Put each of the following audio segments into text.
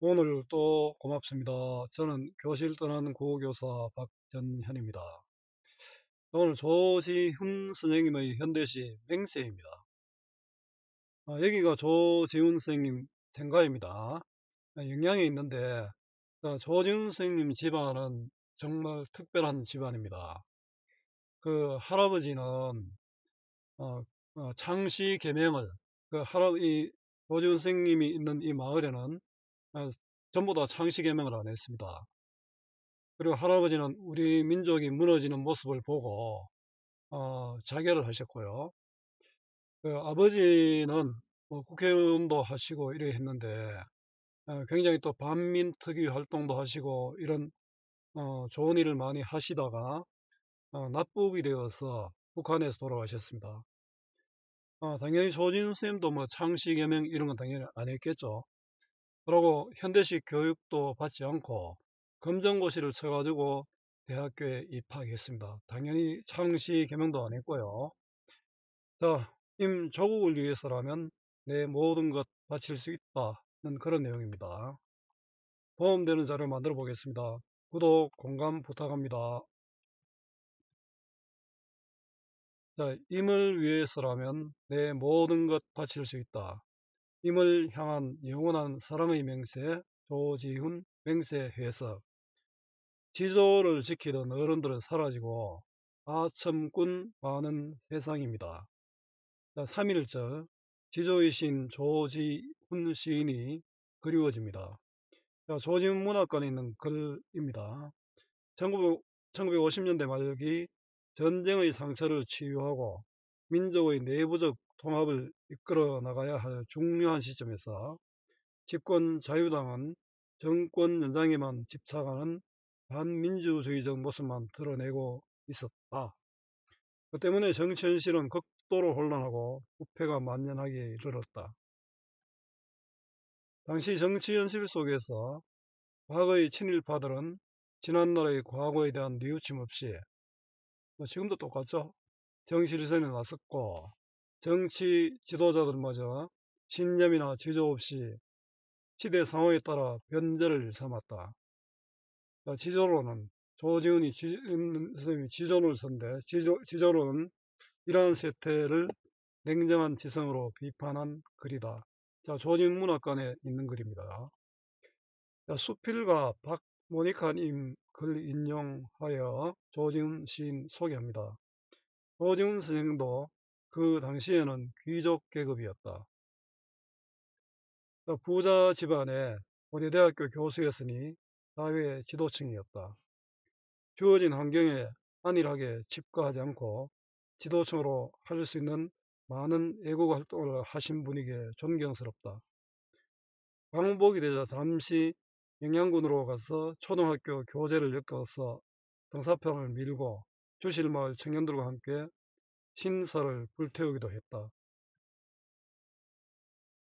오늘 또 고맙습니다. 저는 교실 떠나는 국어교사 박전현입니다. 오늘 조지훈 선생님의 현대시 맹세입니다. 여기가 조지훈 선생님 생가입니다. 영양에 있는데 조지훈 선생님 집안은 정말 특별한 집안입니다. 그 할아버지는 창씨 계명을 이 조지훈 선생님이 있는 이 마을에는 어, 전부 다 창씨 계명을 안 했습니다. 그리고 할아버지는 우리 민족이 무너지는 모습을 보고 자결을 하셨고요. 아버지는 뭐 국회의원도 하시고 이래 했는데 굉장히 또 반민특위 활동도 하시고 이런 좋은 일을 많이 하시다가 납북이 되어서 북한에서 돌아가셨습니다. 당연히 조진우 쌤도 뭐 창씨개명 이런 건 당연히 안 했겠죠. 그러고 현대식 교육도 받지 않고 검정고시를 쳐가지고 대학교에 입학했습니다. 당연히 창시 개명도 안 했고요. 자, 조국을 위해서라면 내 모든 것 바칠 수 있다는 그런 내용입니다. 도움되는 자료 만들어 보겠습니다. 구독, 공감 부탁합니다. 자, 임을 위해서라면 내 모든 것 바칠 수 있다. 임을 향한 영원한 사랑의 맹세, 조지훈 맹세 해석. 지조를 지키던 어른들은 사라지고 아첨꾼 많은 세상입니다. 3.1절 지조이신 조지훈 시인이 그리워집니다. 조지훈 문학관에 있는 글입니다. 1950년대 말기 전쟁의 상처를 치유하고 민족의 내부적 통합을 이끌어 나가야 할 중요한 시점에서 집권 자유당은 정권 연장에만 집착하는 반민주주의적 모습만 드러내고 있었다. 그 때문에 정치 현실은 극도로 혼란하고 부패가 만연하게 이르렀다. 당시 정치 현실 속에서 과거의 친일파들은 지난날의 과거에 대한 뉘우침 없이 뭐 지금도 똑같죠. 정실선에 나섰고 정치 지도자들마저 신념이나 지조 없이 시대 상황에 따라 변절을 삼았다. 지조로는 조지훈이 선생님이 지존을 선데 지조로는 이러한 세태를 냉정한 지성으로 비판한 글이다. 자, 조지훈 문학관에 있는 글입니다. 자, 수필가 박모니카님 글 인용하여 조지훈 시인 소개합니다. 조지훈 선생도 그 당시에는 귀족 계급이었다. 부자 집안의 고려대학교 교수였으니 사회 지도층이었다. 주어진 환경에 안일하게 집과하지 않고 지도층으로 할 수 있는 많은 애국 활동을 하신 분에게 존경스럽다. 광복이 되자 잠시 영양군으로 가서 초등학교 교재를 엮어서 등사편을 밀고 주실마을 청년들과 함께 신사를 불태우기도 했다.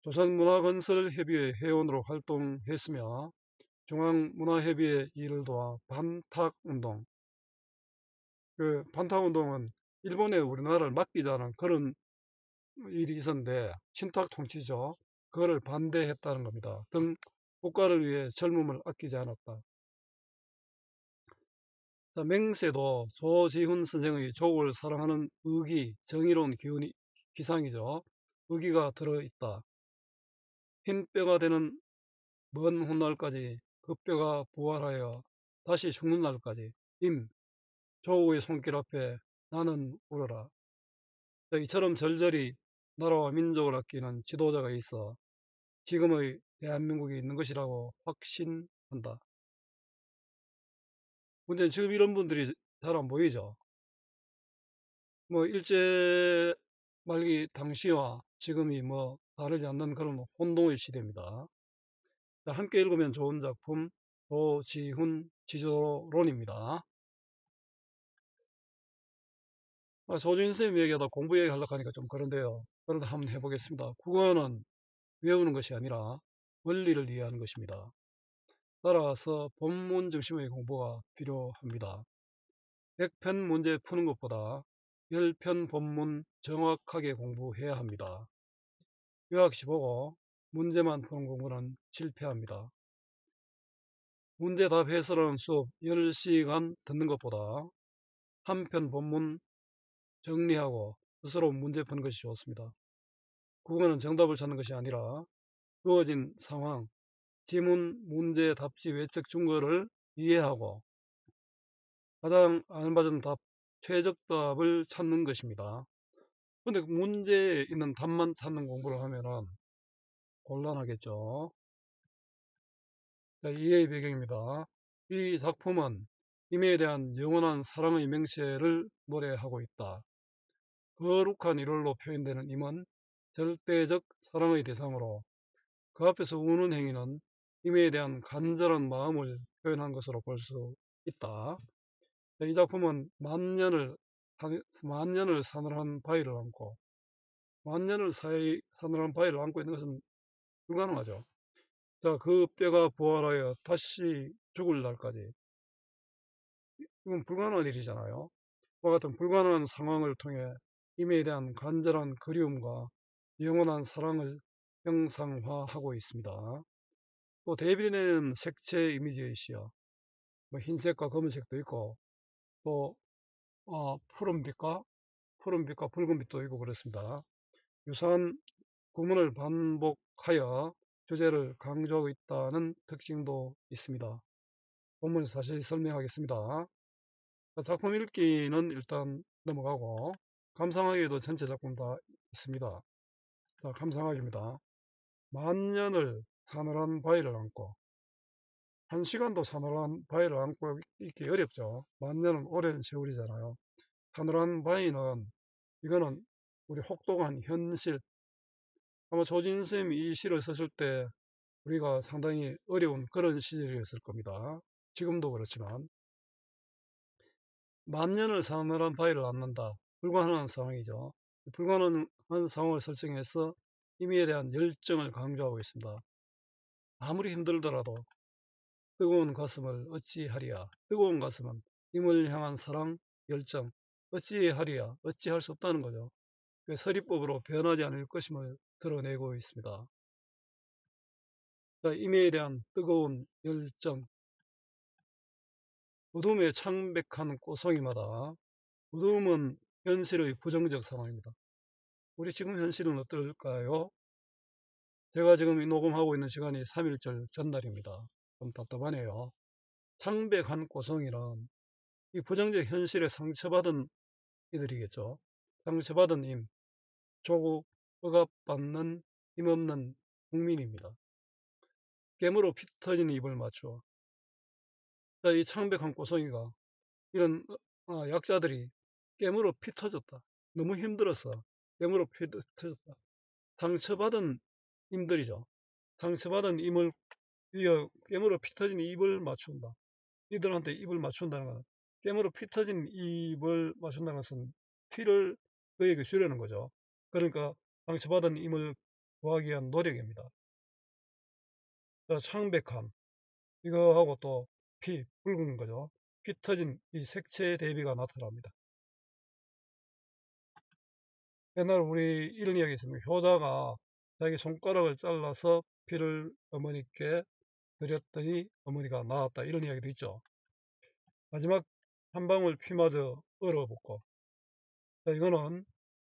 조선문화건설협의회 회원으로 활동했으며 중앙문화협의회 일을 도와 반탁운동, 그 반탁운동은 일본에 우리나라를 맡기자는 그런 일이 있었는데 친탁 통치죠. 그거를 반대했다는 겁니다. 등 국가를 위해 젊음을 아끼지 않았다. 맹세도 조지훈 선생의 조국을 사랑하는 의기, 정의로운 기운이 기상이죠. 의기가 들어있다. 흰 뼈가 되는 먼 훗날까지 그 뼈가 부활하여 다시 죽는 날까지 조국의 손길 앞에 나는 울어라. 이처럼 절절히 나라와 민족을 아끼는 지도자가 있어 지금의 대한민국이 있는 것이라고 확신한다. 근데 지금 이런 분들이 잘 안 보이죠. 뭐 일제 말기 당시와 지금이 뭐 다르지 않는 그런 혼동의 시대입니다. 함께 읽으면 좋은 작품 조지훈 지조론입니다. 조지훈 선생님 얘기하다 공부 얘기하려고 하니까 좀 그런데요. 그래도 한번 해보겠습니다. 국어는 외우는 것이 아니라 원리를 이해하는 것입니다. 따라서 본문 중심의 공부가 필요합니다. 100편 문제 푸는 것보다 10편 본문 정확하게 공부해야 합니다. 요약시 보고 문제만 푸는 공부는 실패합니다. 문제답 해설하는 수업 10시간 듣는 것보다 한 편 본문 정리하고 스스로 문제 푸는 것이 좋습니다. 국어는 정답을 찾는 것이 아니라 주어진 상황, 지문, 문제, 답지, 외적 증거를 이해하고 가장 알맞은 답, 최적답을 찾는 것입니다. 근데 그 문제에 있는 답만 찾는 공부를 하면은 곤란하겠죠. 자, 이해의 배경입니다. 이 작품은 임에 대한 영원한 사랑의 맹세를 노래하고 있다. 거룩한 일월로 표현되는 임은 절대적 사랑의 대상으로 그 앞에서 우는 행위는 임에 대한 간절한 마음을 표현한 것으로 볼 수 있다. 이 작품은 만년을 사늘한 바위를 안고 만년을 사늘한 바위를 안고 있는 것은 불가능하죠. 자, 그 뼈가 부활하여 다시 죽을 날까지 이건 불가능한 일이잖아요. 그와 같은 불가능한 상황을 통해 임에 대한 간절한 그리움과 영원한 사랑을 형상화하고 있습니다. 또 대비되는 색채 이미지의시여 뭐 흰색과 검은색도 있고 또 푸른빛과 붉은빛도 있고 그렇습니다. 유사한 구문을 반복하여 주제를 강조하고 있다는 특징도 있습니다. 본문에서 다시 설명하겠습니다. 작품 읽기는 일단 넘어가고 감상하기에도 전체 작품 다 있습니다. 자, 감상하기입니다. 만년을 사늘한 바위를 안고 한 시간도 사늘한 바위를 안고 있기 어렵죠. 만년은 오랜 세월이잖아요. 사늘한 바위는 이거는 우리 혹독한 현실 아마 조진 쌤이 이 시를 썼을 때 우리가 상당히 어려운 그런 시절이었을 겁니다. 지금도 그렇지만 만년을 사늘한 바위를 안는다. 불가능한 상황이죠. 불가능한 상황을 설정해서 임의에 대한 열정을 강조하고 있습니다. 아무리 힘들더라도 뜨거운 가슴을 어찌하리야. 뜨거운 가슴은 임을 향한 사랑, 열정, 어찌하리야. 어찌할 수 없다는 거죠. 서리법으로 변하지 않을 것임을 드러내고 있습니다. 임의에 대한 뜨거운 열정, 어둠의 창백한 꼬송이마다 어둠은 현실의 부정적 상황입니다. 우리 지금 현실은 어떨까요? 제가 지금 녹음하고 있는 시간이 3.1절 전날입니다. 좀 답답하네요. 창백한 꼬송이란 이 부정적 현실에 상처받은 이들이겠죠. 상처받은 임, 조국, 억압받는 힘없는 국민입니다. 깨물어 피 터진 입을 맞추어 이 창백한 꼬송이가 이런 약자들이 깨물어 피 터졌다. 너무 힘들었어. 깨물어 피 터졌다. 상처받은 임들이죠. 상처받은 임을 깨물어 피 터진 입을 맞춘다. 이들한테 입을 맞춘다는 것은 깨물어 피 터진 입을 맞춘다는 것은 피를 그에게 주려는 거죠. 그러니까 상처받은 임을 구하기 위한 노력입니다. 창백함 이거하고 또 피 붉은 거죠. 피 터진 이 색채 대비가 나타납니다. 옛날 우리 이런 이야기 있습니다. 효자가 자기 손가락을 잘라서 피를 어머니께 드렸더니 어머니가 나았다. 이런 이야기도 있죠. 마지막 한 방울 피마저 얼어붙고 이거는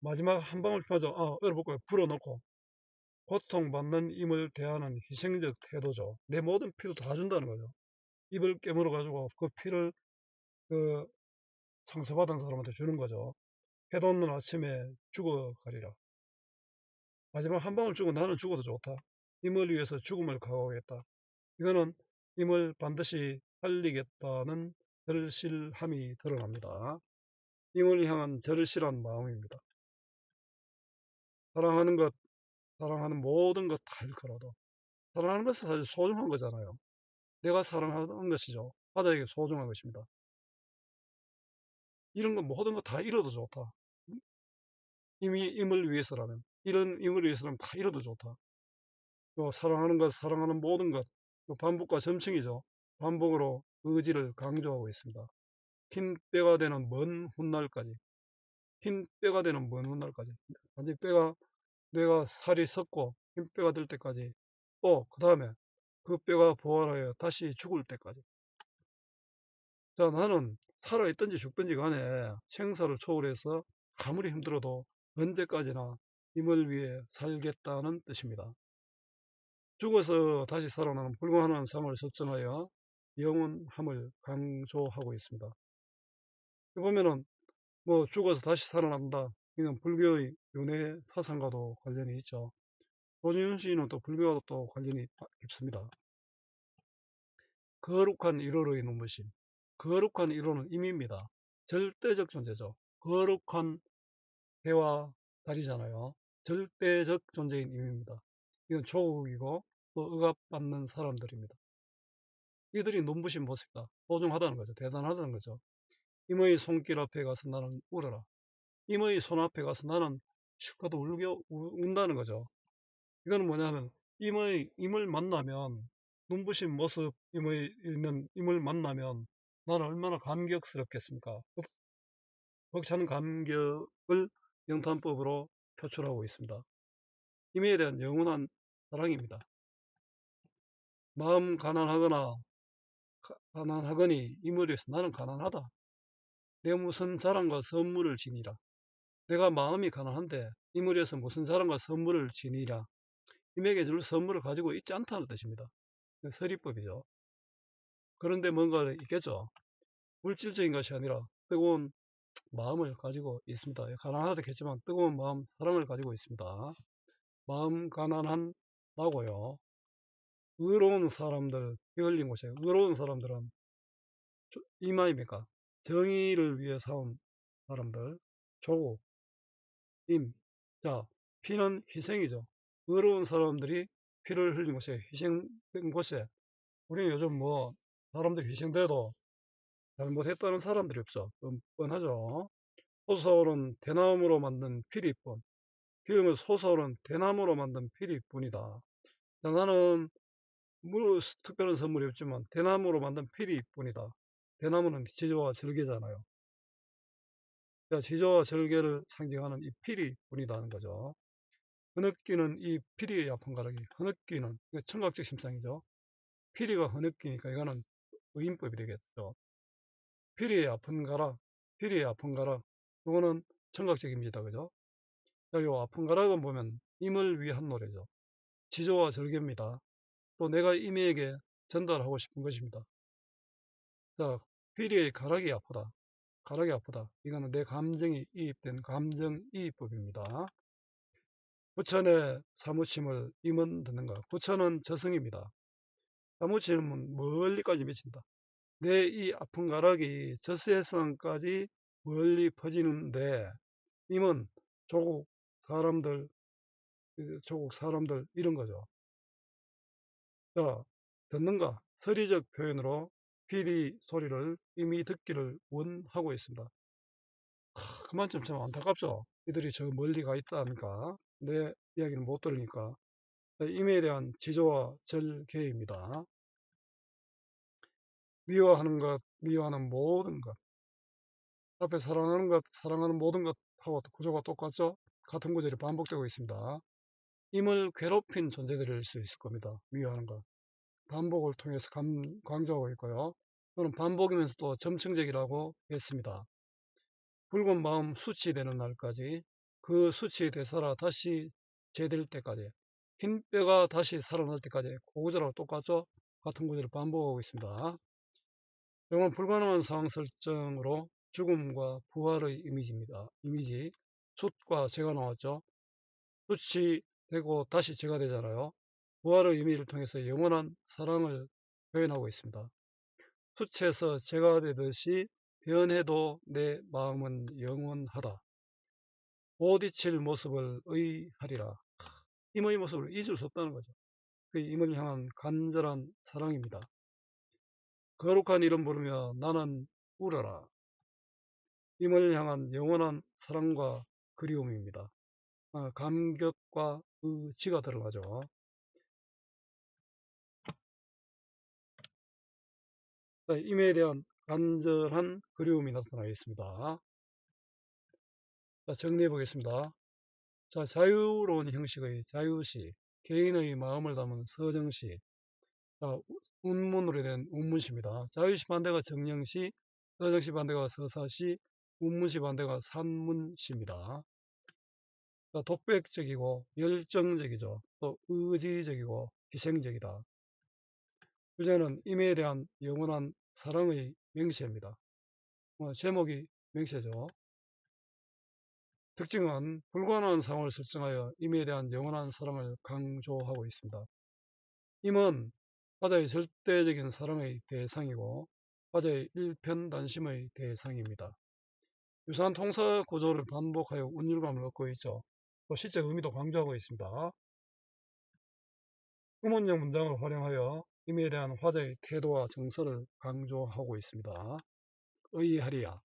마지막 한 방울 피마저 얼어붙고 불어넣고 고통받는 임을 대하는 희생적 태도죠. 내 모든 피도 다 준다는 거죠. 입을 깨물어 가지고 그 피를 그 상처받은 사람한테 주는 거죠. 해도 없는 아침에 죽어가리라. 마지막 한 방울 죽고 나는 죽어도 좋다. 임을 위해서 죽음을 각오하겠다. 이거는 임을 반드시 살리겠다는 절실함이 드러납니다. 임을 향한 절실한 마음입니다. 사랑하는 것, 사랑하는 모든 것 다 잃더라도 사랑하는 것은 사실 소중한 거잖아요. 내가 사랑하는 것이죠. 바다에게 소중한 것입니다. 이런 거 모든 거 다 잃어도 좋다. 이미 임을 위해서라면 이런 임을 위해서라면 다 잃어도 좋다. 또 사랑하는 것, 사랑하는 모든 것, 반복과 점층이죠. 반복으로 의지를 강조하고 있습니다. 흰 뼈가 되는 먼 훗날까지, 흰 뼈가 되는 먼 훗날까지, 완전 뼈가 내가 살이 썩고 흰 뼈가 될 때까지 또 그 다음에 그 뼈가 부활하여 다시 죽을 때까지. 자, 나는 살아있든지 죽든지 간에 생사를 초월해서 아무리 힘들어도 언제까지나 힘을 위해 살겠다는 뜻입니다. 죽어서 다시 살아나는 불가능한 삶을 설정하여 영원함을 강조하고 있습니다. 보면은 뭐 죽어서 다시 살아난다. 이건 불교의 윤회 사상과도 관련이 있죠. 조진훈 씨는 또 불교와도 또 관련이 깊습니다. 거룩한 1호의 눈부심. 거룩한 1호는 임입니다. 절대적 존재죠. 거룩한 해와 달이잖아요. 절대적 존재인 임입니다. 이건 조국이고 또 억압받는 사람들입니다. 이들이 눈부신 모습이다. 소중하다는 거죠. 대단하다는 거죠. 임의 손길 앞에 가서 나는 울어라. 임의 손 앞에 가서 나는 실컷 운다는 거죠. 이거는 뭐냐면 임을 만나면 눈부신 모습 있는 임을 만나면 나는 얼마나 감격스럽겠습니까? 벅차는 감격을 영탄법으로 표출하고 있습니다. 임에 대한 영원한 사랑입니다. 마음 가난하거니 임을 위해서 나는 가난하다. 내 무슨 자랑과 선물을 지니라. 내가 마음이 가난한데 임을 위해서 무슨 자랑과 선물을 지니라. 임에게 줄 선물을 가지고 있지 않다는 뜻입니다. 서리법이죠. 그런데 뭔가 있겠죠. 물질적인 것이 아니라 뜨거운 마음을 가지고 있습니다. 가난하겠지만 뜨거운 마음, 사랑을 가지고 있습니다. 마음 가난한다고요. 의로운 사람들, 피 흘린 곳에 의로운 사람들은 이마입니까? 정의를 위해 싸운 사람들, 조국, 임. 자, 피는 희생이죠. 의로운 사람들이 피를 흘린 곳에, 희생된 곳에, 우리 요즘 뭐, 사람들이 희생돼도 잘못했다는 사람들이 없어. 뻔하죠. 소설은 대나무로 만든 피리뿐. 필름은 소설은 대나무로 만든 피리뿐이다. 나는 특별한 선물이 없지만 대나무로 만든 피리뿐이다. 대나무는 지조와 절개잖아요. 지조와 절개를 상징하는 이 피리뿐이다는 거죠. 흐느끼는 이 피리의 아픈 가락이 흐느끼는 청각적 심상이죠. 피리가 흐느끼니까 이거는 의인법이 되겠죠. 피리의 아픈 가락, 피리의 아픈 가락. 이거는 청각적입니다. 그죠? 요 아픈 가락은 보면 임을 위한 노래죠. 지조와 절개입니다. 또 내가 임에게 전달하고 싶은 것입니다. 자, 피리의 가락이 아프다. 가락이 아프다. 이거는 내 감정이 이입된 감정이입법입니다. 부처의 사무침을 임은 듣는가. 부처는 저승입니다. 사무침은 멀리까지 미친다. 내 이 아픈 가락이 저세상까지 멀리 퍼지는데 임은 조국 사람들, 조국 사람들 이런 거죠. 자, 듣는가? 서리적 표현으로 피리 소리를 이미 듣기를 원하고 있습니다. 그만큼 참 안타깝죠. 이들이 저 멀리 가 있다니까 내 이야기를 못 들으니까. 임에 대한 지조와 절개입니다. 미워하는 것, 미워하는 모든 것. 앞에 사랑하는 것, 사랑하는 모든 것하고 구조가 똑같죠? 같은 구절이 반복되고 있습니다. 임을 괴롭힌 존재들일 수 있을 겁니다. 미워하는 것. 반복을 통해서 강조하고 있고요. 또는 반복이면서도 점층적이라고 했습니다. 붉은 마음 수치되는 날까지 그 수치에 되살아 다시 재될 때까지 흰 뼈가 다시 살아날 때까지 그 구절하고 똑같죠? 같은 구절을 반복하고 있습니다. 영원 불가능한 상황 설정으로 죽음과 부활의 이미지입니다. 이미지 숫과 재가 나왔죠? 숫이 되고 다시 재가 되잖아요. 부활의 의미를 통해서 영원한 사랑을 표현하고 있습니다. 숫에서 재가 되듯이 변해도 내 마음은 영원하다. 못 잊힐 모습을 의하리라. 임의 모습을 잊을 수 없다는 거죠. 그 임을 향한 간절한 사랑입니다. 거룩한 이름 부르며 나는 울어라. 임을 향한 영원한 사랑과 그리움입니다. 감격과 의지가 들어가죠. 임에 대한 간절한 그리움이 나타나 있습니다. 자, 정리해 보겠습니다. 자, 자유로운 형식의 자유시, 개인의 마음을 담은 서정시, 자, 운문으로 된 운문시입니다. 자유시 반대가 정령시, 서정시 반대가 서사시, 운문시 반대가 산문시입니다. 자, 독백적이고 열정적이죠. 또 의지적이고 희생적이다. 주제는 임에 대한 영원한 사랑의 맹세입니다. 제목이 맹세죠. 특징은 불가능한 상황을 설정하여 임에 대한 영원한 사랑을 강조하고 있습니다. 임은 화자의 절대적인 사랑의 대상이고 화자의 일편단심의 대상입니다. 유사한 통사 구조를 반복하여 운율감을 얻고 있죠. 또 시적 의미도 강조하고 있습니다. 의문형 문장을 활용하여 임에 대한 화자의 태도와 정서를 강조하고 있습니다. 의하리야.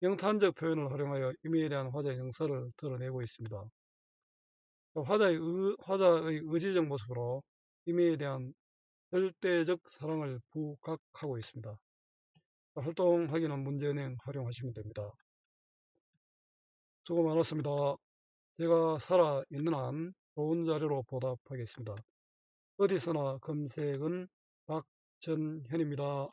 영탄적 표현을 활용하여 임에 대한 화자의 정서를 드러내고 있습니다. 화자의 의지적 모습으로 임에 대한 절대적 사랑을 부각하고 있습니다. 활동하기는 문제은행 활용하시면 됩니다. 수고 많았습니다. 제가 살아있는 한 좋은 자료로 보답하겠습니다. 어디서나 검색은 박전현입니다.